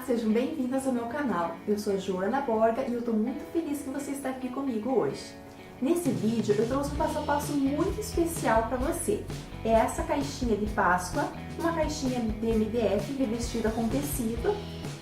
sejam bem-vindas ao meu canal. Eu sou a Joana Borga e eu estou muito feliz que você está aqui comigo hoje. Nesse vídeo eu trouxe um passo a passo muito especial para você. É essa caixinha de Páscoa, uma caixinha de MDF revestida com tecido.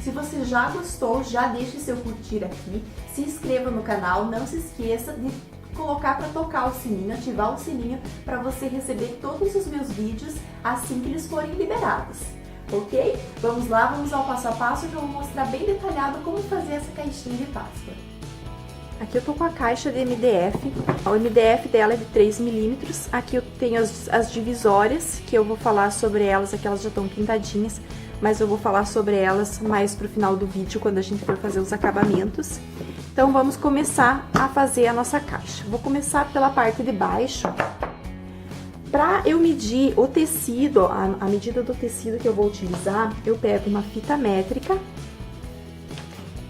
Se você já gostou, já deixe seu curtir aqui, se inscreva no canal, não se esqueça de colocar para tocar o sininho, ativar o sininho para você receber todos os meus vídeos assim que eles forem liberados. Ok? Vamos lá, vamos ao passo a passo que eu vou mostrar bem detalhado como fazer essa caixinha de Páscoa. Aqui eu tô com a caixa de MDF, o MDF dela é de 3 milímetros. Aqui eu tenho as divisórias, que eu vou falar sobre elas, aqui elas já estão pintadinhas, mas eu vou falar sobre elas mais pro final do vídeo, quando a gente for fazer os acabamentos. Então vamos começar a fazer a nossa caixa. Vou começar pela parte de baixo. Para eu medir o tecido, a medida do tecido que eu vou utilizar, eu pego uma fita métrica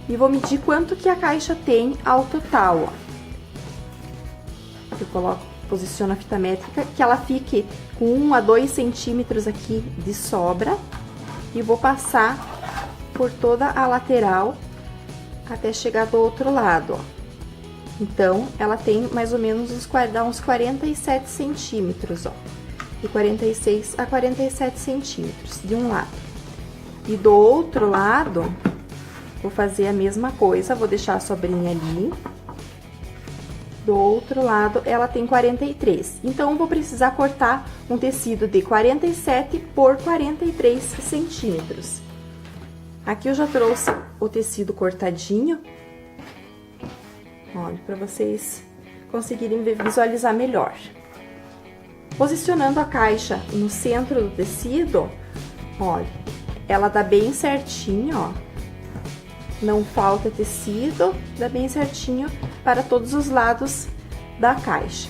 e vou medir quanto que a caixa tem ao total, ó. Eu posiciono a fita métrica, que ela fique com 1 a 2 centímetros aqui de sobra, e vou passar por toda a lateral até chegar do outro lado, ó. Então, ela tem mais ou menos uns 47 centímetros, ó. De 46 a 47 centímetros de um lado. E do outro lado, vou fazer a mesma coisa, vou deixar a sobrinha ali. Do outro lado, ela tem 43. Então, eu vou precisar cortar um tecido de 47 por 43 centímetros. Aqui eu já trouxe o tecido cortadinho. Olha, para vocês conseguirem visualizar melhor. Posicionando a caixa no centro do tecido, olha, ela dá bem certinho, ó. Não falta tecido, dá bem certinho para todos os lados da caixa.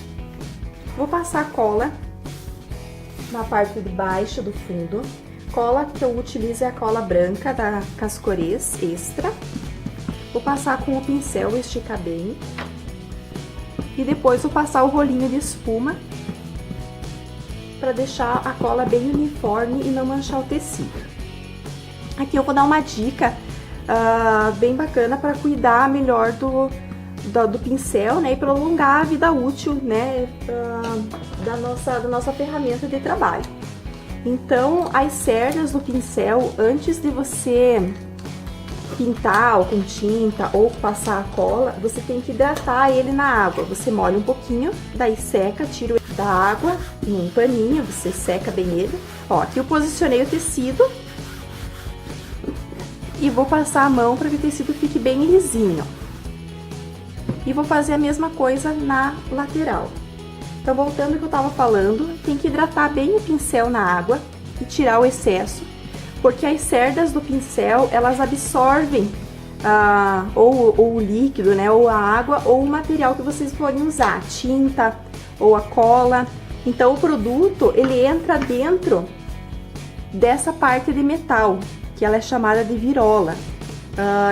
Vou passar cola na parte de baixo do fundo. Cola que eu utilizo é a cola branca da Cascorês Extra. Vou passar com o pincel, esticar bem. E depois vou passar o rolinho de espuma para deixar a cola bem uniforme e não manchar o tecido. Aqui eu vou dar uma dica bem bacana para cuidar melhor do pincel, né? E prolongar a vida útil, né? Da nossa ferramenta de trabalho. Então, as cerdas do pincel, antes de você pintar ou com tinta ou passar a cola, você tem que hidratar ele na água. Você molha um pouquinho, daí seca, tira da água num paninho, você seca bem ele. Ó, aqui eu posicionei o tecido e vou passar a mão para que o tecido fique bem lisinho. E vou fazer a mesma coisa na lateral. Então, voltando ao que eu tava falando, tem que hidratar bem o pincel na água e tirar o excesso, porque as cerdas do pincel, elas absorvem ou o líquido, né, ou a água, ou o material que vocês forem usar, a tinta ou a cola. Então, o produto, ele entra dentro dessa parte de metal, que ela é chamada de virola.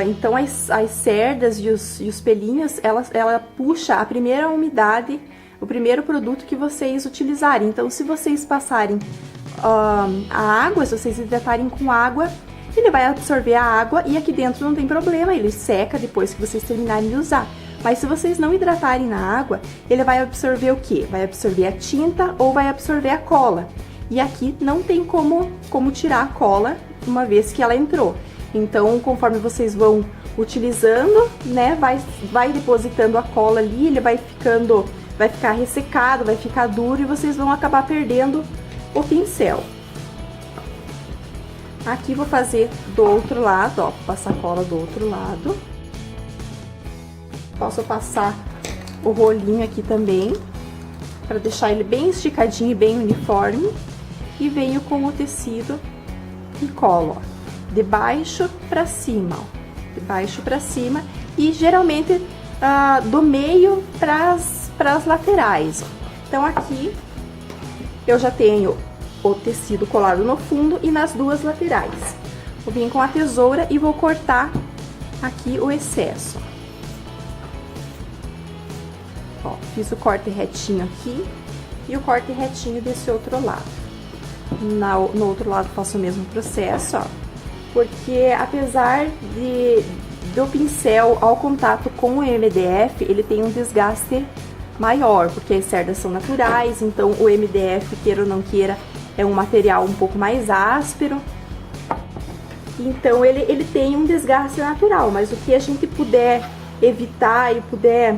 Então, as cerdas e os pelinhos, ela puxa a primeira umidade, o primeiro produto que vocês utilizarem. Então, se vocês passarem a água, se vocês hidratarem com água, ele vai absorver a água e aqui dentro não tem problema, ele seca depois que vocês terminarem de usar. Mas se vocês não hidratarem na água, ele vai absorver o quê? Vai absorver a tinta ou vai absorver a cola. E aqui não tem como tirar a cola uma vez que ela entrou. Então, conforme vocês vão utilizando, né, vai depositando a cola ali, ele vai ficar ressecado, vai ficar duro e vocês vão acabar perdendo o pincel. Aqui vou fazer do outro lado, ó, passar cola do outro lado. Posso passar o rolinho aqui também, para deixar ele bem esticadinho e bem uniforme. E venho com o tecido e colo, ó, de baixo para cima, ó, de baixo para cima e geralmente do meio para as laterais, ó. Então, aqui eu já tenho o tecido colado no fundo e nas duas laterais. Vou vir com a tesoura e vou cortar aqui o excesso. Ó, fiz o corte retinho aqui e o corte retinho desse outro lado. No outro lado faço o mesmo processo, ó. porque apesar do pincel ao contato com o MDF, ele tem um desgaste maior, porque as cerdas são naturais, então o MDF, queira ou não queira, é um material um pouco mais áspero. Então ele tem um desgaste natural, mas o que a gente puder evitar e puder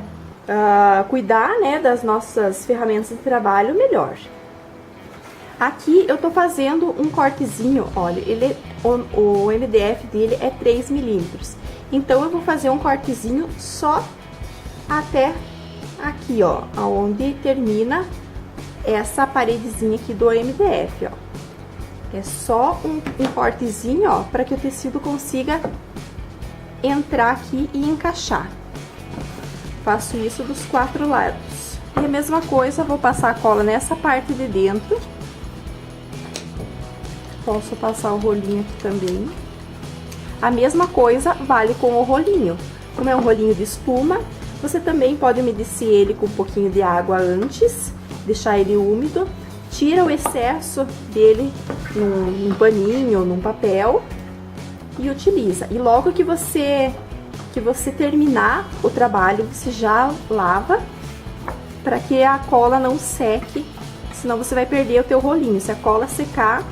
cuidar, né, das nossas ferramentas de trabalho, melhor. Aqui eu tô fazendo um cortezinho, olha, o MDF dele é 3 milímetros. Então eu vou fazer um cortezinho só até aqui, ó, aonde termina essa paredezinha aqui do MDF, ó. É só um cortezinho, ó, para que o tecido consiga entrar aqui e encaixar. Faço isso dos 4 lados. E a mesma coisa, vou passar a cola nessa parte de dentro. Posso passar o rolinho aqui também. A mesma coisa vale com o rolinho. Como é um rolinho de espuma, você também pode umedecer ele com um pouquinho de água antes, deixar ele úmido. Tira o excesso dele num paninho ou num papel e utiliza. E logo que você terminar o trabalho, você já lava para que a cola não seque, senão você vai perder o teu rolinho. Se a cola secar,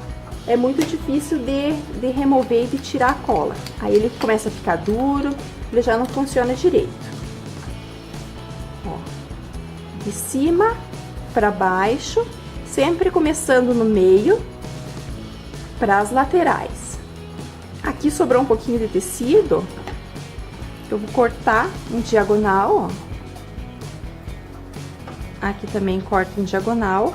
é muito difícil de remover e de tirar a cola. Aí ele começa a ficar duro, ele já não funciona direito. Ó, de cima para baixo, sempre começando no meio, para as laterais. Aqui sobrou um pouquinho de tecido, eu vou cortar em diagonal, ó. Aqui também corto em diagonal,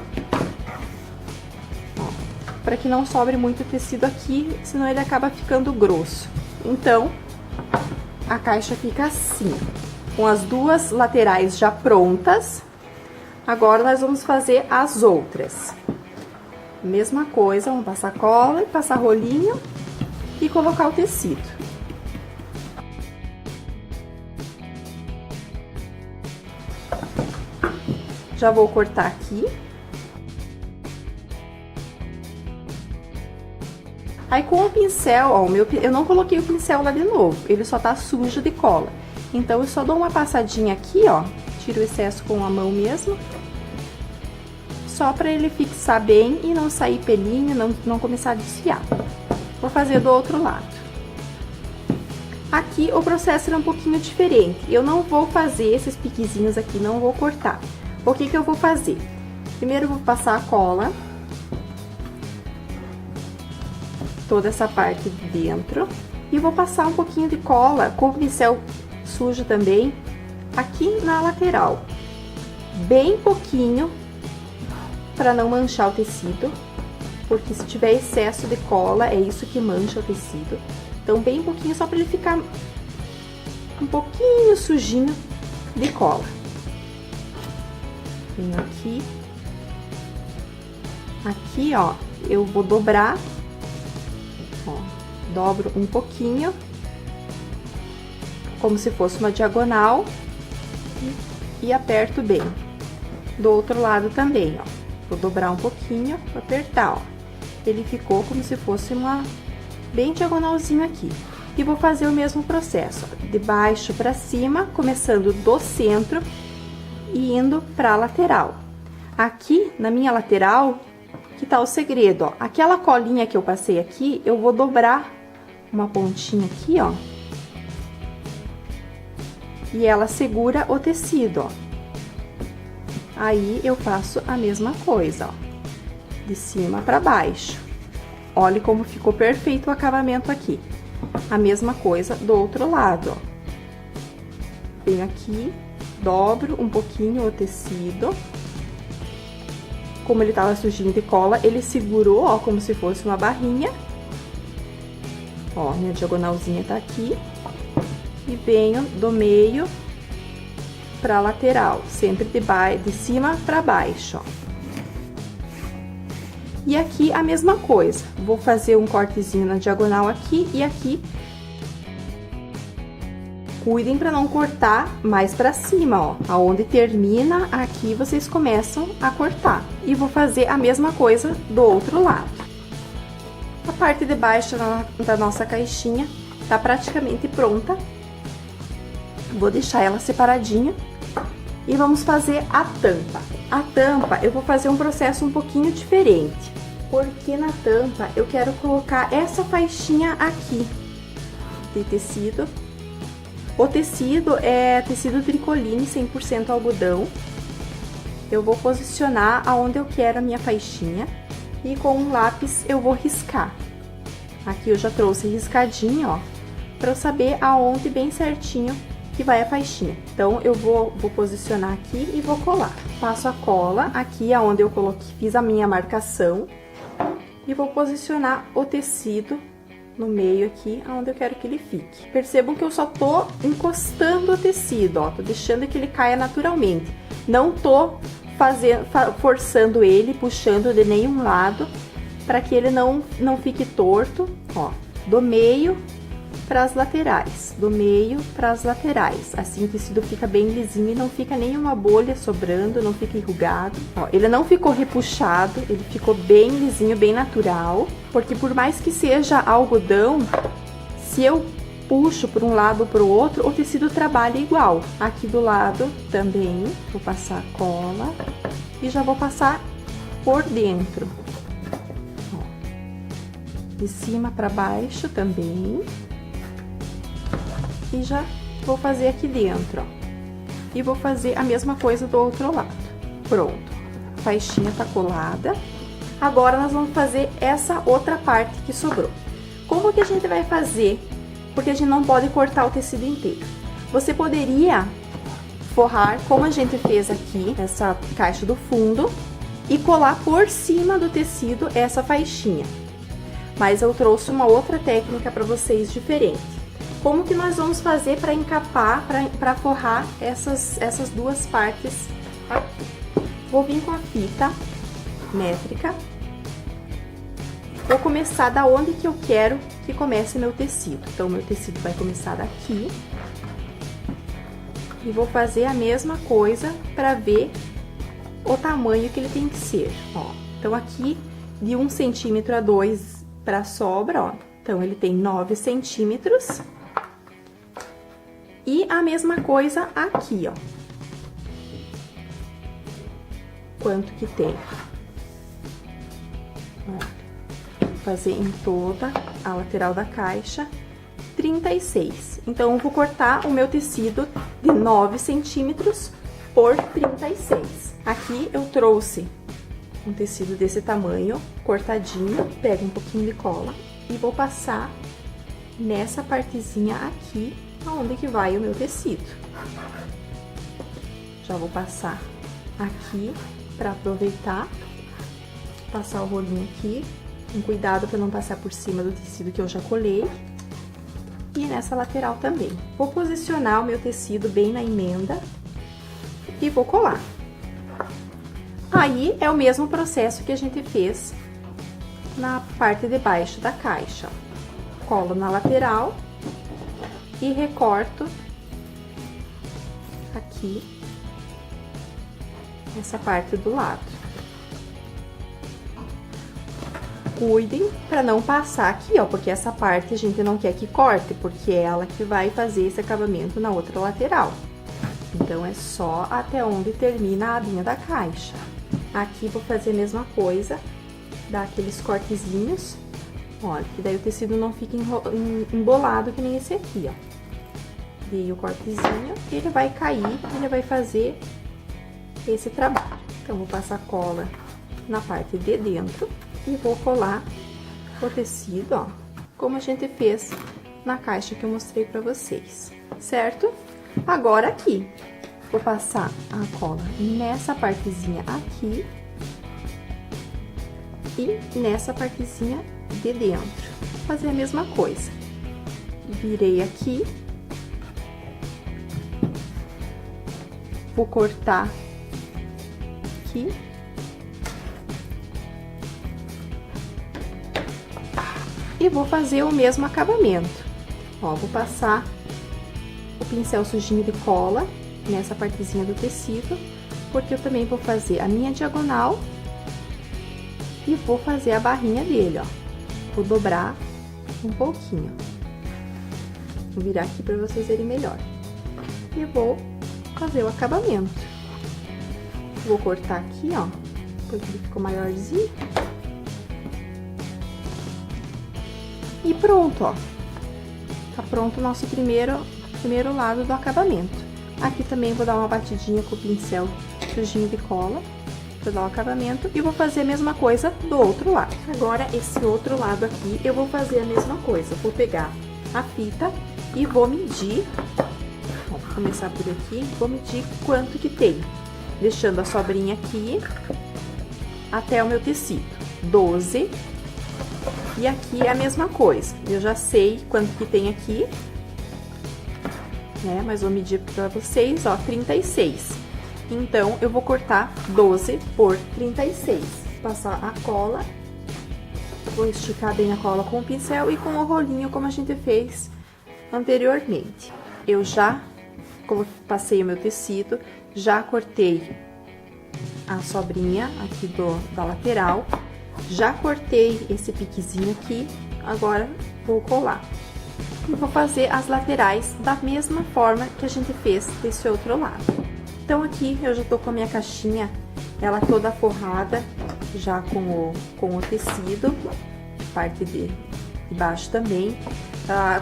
para que não sobre muito tecido aqui, senão ele acaba ficando grosso. Então, a caixa fica assim, com as 2 laterais já prontas. Agora, nós vamos fazer as outras. Mesma coisa, vamos passar cola, passar rolinho e colocar o tecido. Já vou cortar aqui. Aí, com o pincel, ó, eu não coloquei o pincel lá de novo, ele só tá sujo de cola. Então, eu só dou uma passadinha aqui, ó. Tiro o excesso com a mão mesmo, só para ele fixar bem e não sair pelinho, não começar a desfiar. Vou fazer do outro lado. Aqui o processo é um pouquinho diferente. Eu não vou fazer esses piquezinhos aqui, não vou cortar. O que que eu vou fazer? Primeiro eu vou passar a cola, toda essa parte de dentro, e vou passar um pouquinho de cola com o pincel sujo também, aqui na lateral, bem pouquinho, para não manchar o tecido, porque se tiver excesso de cola, é isso que mancha o tecido. Então, bem pouquinho, só para ele ficar um pouquinho sujinho de cola. Venho aqui. Aqui, ó, eu vou dobrar, ó, dobro um pouquinho, como se fosse uma diagonal, e aperto bem. Do outro lado também, ó, vou dobrar um pouquinho, apertar, ó. Ele ficou como se fosse uma bem diagonalzinho aqui. E vou fazer o mesmo processo, ó, de baixo para cima, começando do centro e indo para lateral. Aqui na minha lateral que tá o segredo, ó. Aquela colinha que eu passei aqui, eu vou dobrar uma pontinha aqui, ó. E ela segura o tecido, ó. Aí, eu faço a mesma coisa, ó. De cima pra baixo. Olha como ficou perfeito o acabamento aqui. A mesma coisa do outro lado, ó. Venho aqui, dobro um pouquinho o tecido. Como ele tava sujinho de cola, ele segurou, ó, como se fosse uma barrinha. Ó, minha diagonalzinha tá aqui. E venho do meio pra lateral, sempre de cima pra baixo, ó. E aqui a mesma coisa, vou fazer um cortezinho na diagonal aqui e aqui. Cuidem pra não cortar mais pra cima, ó. Aonde termina, aqui vocês começam a cortar. E vou fazer a mesma coisa do outro lado. A parte de baixo da nossa caixinha tá praticamente pronta. Vou deixar ela separadinha e vamos fazer a tampa. A tampa eu vou fazer um processo um pouquinho diferente, porque na tampa eu quero colocar essa faixinha aqui de tecido. O tecido é tecido tricoline 100% algodão. Eu vou posicionar aonde eu quero a minha faixinha e com um lápis eu vou riscar. Aqui eu já trouxe riscadinho, ó, para eu saber aonde bem certinho que vai a faixinha. Então, eu vou posicionar aqui e vou colar. Passo a cola aqui aonde eu coloquei, fiz a minha marcação e vou posicionar o tecido no meio aqui, aonde eu quero que ele fique. Percebam que eu só tô encostando o tecido, ó, tô deixando que ele caia naturalmente. Não tô forçando ele, puxando de nenhum lado, para que ele não fique torto, ó, do meio para as laterais, do meio para as laterais. Assim o tecido fica bem lisinho e não fica nenhuma bolha sobrando, não fica enrugado. Ó, ele não ficou repuxado, ele ficou bem lisinho, bem natural, porque por mais que seja algodão, se eu puxo por um lado ou para o outro, o tecido trabalha igual. Aqui do lado também vou passar cola e já vou passar por dentro. Ó, de cima para baixo também. E já vou fazer aqui dentro, ó. E vou fazer a mesma coisa do outro lado. Pronto. A faixinha tá colada. Agora, nós vamos fazer essa outra parte que sobrou. Como que a gente vai fazer? Porque a gente não pode cortar o tecido inteiro. Você poderia forrar, como a gente fez aqui, essa caixa do fundo, e colar por cima do tecido essa faixinha. Mas eu trouxe uma outra técnica para vocês diferente. Como que nós vamos fazer para encapar, para forrar essas duas partes aqui? Vou vir com a fita métrica. Vou começar da onde que eu quero que comece meu tecido. Então, meu tecido vai começar daqui. E vou fazer a mesma coisa para ver o tamanho que ele tem que ser, ó. Então, aqui, de 1 centímetro a 2 para sobra, ó. Então, ele tem 9 centímetros. E a mesma coisa aqui, ó. Quanto que tem? Ó, vou fazer em toda a lateral da caixa, 36. Então, eu vou cortar o meu tecido de 9 centímetros por 36. Aqui eu trouxe um tecido desse tamanho, cortadinho, pego um pouquinho de cola e vou passar nessa partezinha aqui, aonde que vai o meu tecido. Já vou passar aqui para aproveitar, passar o rolinho aqui, com cuidado para não passar por cima do tecido que eu já colei. E nessa lateral também. Vou posicionar o meu tecido bem na emenda e vou colar. Aí, é o mesmo processo que a gente fez na parte de baixo da caixa. Colo na lateral e recorto aqui essa parte do lado. Cuidem para não passar aqui, ó, porque essa parte a gente não quer que corte, porque é ela que vai fazer esse acabamento na outra lateral. Então, é só até onde termina a abinha da caixa. Aqui, vou fazer a mesma coisa, dar aqueles cortezinhos, olha, que daí o tecido não fica embolado que nem esse aqui, ó. Dei o cortezinho, ele vai cair, ele vai fazer esse trabalho. Então, vou passar cola na parte de dentro e vou colar o tecido, ó, como a gente fez na caixa que eu mostrei pra vocês, certo? Agora, aqui, vou passar a cola nessa partezinha aqui e nessa partezinha de dentro. Vou fazer a mesma coisa. Virei aqui. Vou cortar aqui. E vou fazer o mesmo acabamento. Ó, vou passar o pincel sujinho de cola nessa partezinha do tecido, porque eu também vou fazer a minha diagonal e vou fazer a barrinha dele, ó. vou dobrar um pouquinho. Vou virar aqui para vocês verem melhor. E vou fazer o acabamento. Vou cortar aqui, ó, porque ele ficou maiorzinho. E pronto, ó. Tá pronto o nosso primeiro lado do acabamento. Aqui também vou dar uma batidinha com o pincel sujinho de cola para dar o acabamento e vou fazer a mesma coisa do outro lado. Agora, esse outro lado aqui, eu vou fazer a mesma coisa. Vou pegar a fita e vou medir. Bom, vou começar por aqui. Vou medir quanto que tem, deixando a sobrinha aqui até o meu tecido. 12. E aqui é a mesma coisa. Eu já sei quanto que tem aqui, né? Mas vou medir pra vocês, ó, 36. Então, eu vou cortar 12 por 36. Passar a cola. Vou esticar bem a cola com o pincel e com o rolinho, como a gente fez anteriormente. Eu já passei o meu tecido, já cortei a sobrinha aqui da lateral. Já cortei esse piquezinho aqui, agora vou colar. E vou fazer as laterais da mesma forma que a gente fez desse outro lado. Então, aqui eu já tô com a minha caixinha, ela toda forrada, já com o tecido, parte de baixo também.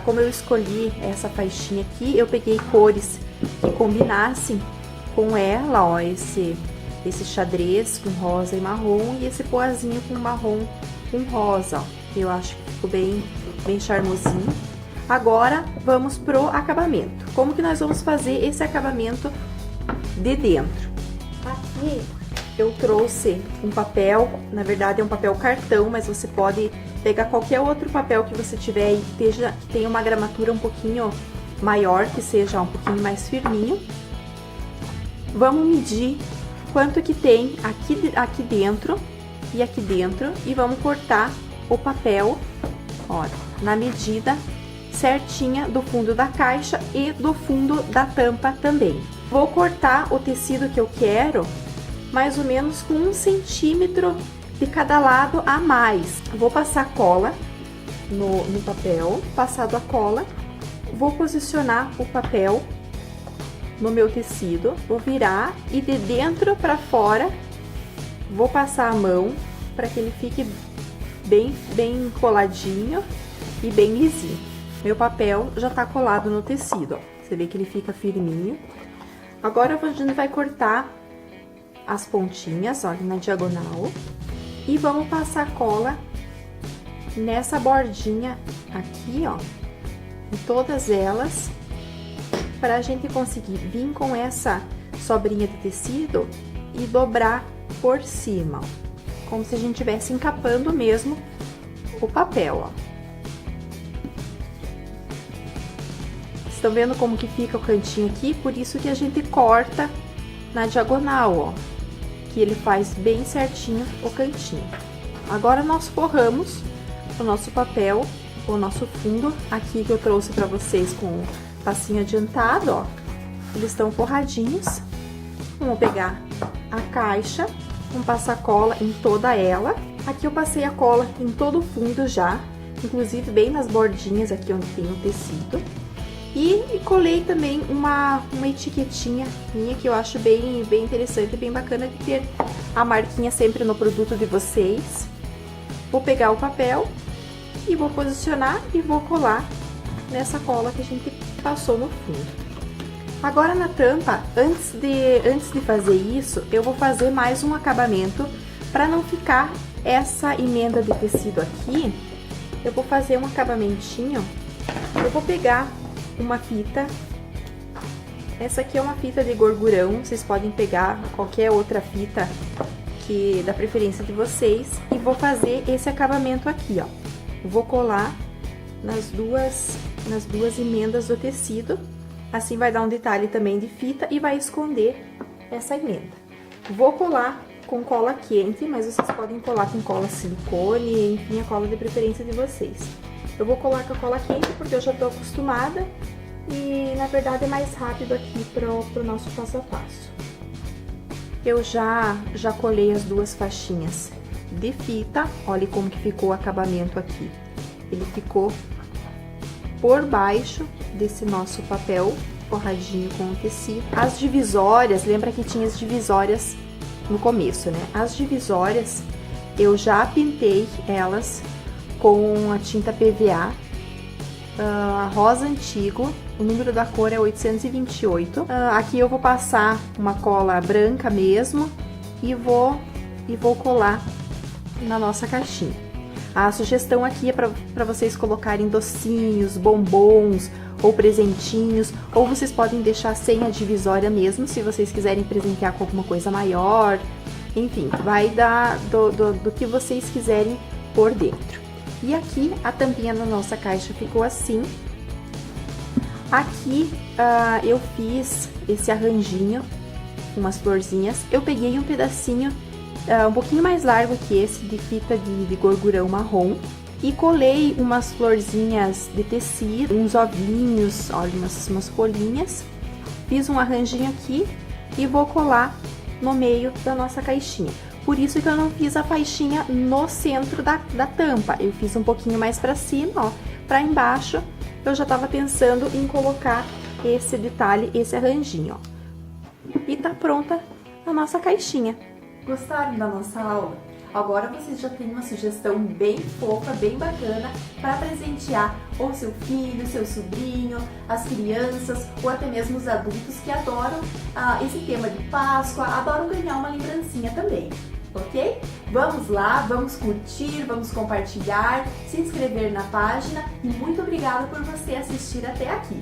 Como eu escolhi essa faixinha aqui, eu peguei cores que combinassem com ela, ó, esse xadrez com rosa e marrom e esse poazinho com marrom com rosa, ó. Eu acho que ficou bem charmosinho. Agora, vamos pro acabamento. Como que nós vamos fazer esse acabamento de dentro? Aqui eu trouxe um papel, na verdade é um papel cartão, mas você pode pegar qualquer outro papel que você tiver aí que tenha uma gramatura um pouquinho maior, que seja um pouquinho mais firminho. Vamos medir quanto que tem aqui dentro e aqui dentro e vamos cortar o papel, ó, na medida certinha do fundo da caixa e do fundo da tampa também. Vou cortar o tecido que eu quero mais ou menos com 1 centímetro de cada lado a mais. Vou passar cola no papel, passado a cola, vou posicionar o papel no meu tecido, vou virar e de dentro para fora vou passar a mão para que ele fique bem coladinho e bem lisinho. Meu papel já tá colado no tecido, ó. Você vê que ele fica firminho. Agora a gente vai cortar as pontinhas, ó, na diagonal e vamos passar cola nessa bordinha aqui, ó, em todas elas, para a gente conseguir vir com essa sobrinha de tecido e dobrar por cima, ó, como se a gente estivesse encapando mesmo o papel, ó. Estão vendo como que fica o cantinho aqui? Por isso que a gente corta na diagonal, ó, que ele faz bem certinho o cantinho. Agora nós forramos o nosso papel, o nosso fundo, aqui que eu trouxe para vocês com o passinho adiantado, ó. Eles estão forradinhos. Vamos pegar a caixa, vamos passar cola em toda ela. Aqui eu passei a cola em todo o fundo já, inclusive bem nas bordinhas aqui onde tem o tecido. E colei também uma etiquetinha minha que eu acho bem interessante, bem bacana de ter a marquinha sempre no produto de vocês. Vou pegar o papel e vou posicionar e vou colar nessa cola que a gente passou no fundo. Agora na tampa, antes de fazer isso, eu vou fazer mais um acabamento para não ficar essa emenda de tecido aqui. Eu vou fazer um acabamentinho. Eu vou pegar uma fita, essa aqui é uma fita de gorgurão, vocês podem pegar qualquer outra fita que da preferência de vocês, e vou fazer esse acabamento aqui, ó. Vou colar nas duas emendas do tecido, assim vai dar um detalhe também de fita e vai esconder essa emenda. Vou colar com cola quente, mas vocês podem colar com cola silicone, enfim, a cola de preferência de vocês. Eu vou colar com a cola quente porque eu já tô acostumada e, na verdade, é mais rápido aqui pro nosso passo a passo. Eu já colei as duas faixinhas de fita, olha como que ficou o acabamento aqui. Ele ficou por baixo desse nosso papel forradinho com o tecido. As divisórias, lembra que tinha as divisórias no começo, né? As divisórias, eu já pintei elas com a tinta PVA, rosa antigo, o número da cor é 828. Aqui eu vou passar uma cola branca mesmo e vou colar na nossa caixinha. A sugestão aqui é para vocês colocarem docinhos, bombons ou presentinhos, ou vocês podem deixar sem a divisória mesmo, se vocês quiserem presentear com alguma coisa maior. Enfim, vai dar do que vocês quiserem por dentro. E aqui a tampinha da nossa caixa ficou assim. Aqui eu fiz esse arranjinho, umas florzinhas. Eu peguei um pedacinho um pouquinho mais largo que esse, de fita de gorgurão marrom, e colei umas florzinhas de tecido, uns ovinhos, olha, umas folhinhas. Fiz um arranjinho aqui e vou colar no meio da nossa caixinha. Por isso que eu não fiz a faixinha no centro da tampa, eu fiz um pouquinho mais pra cima, ó, pra embaixo. Eu já tava pensando em colocar esse detalhe, esse arranjinho, ó. E tá pronta a nossa caixinha. Gostaram da nossa aula? Agora vocês já têm uma sugestão bem fofa, bem bacana para presentear ou seu filho, seu sobrinho, as crianças ou até mesmo os adultos que adoram esse tema de Páscoa, adoram ganhar uma lembrancinha também, ok? Vamos lá, vamos curtir, vamos compartilhar, se inscrever na página e muito obrigada por você assistir até aqui.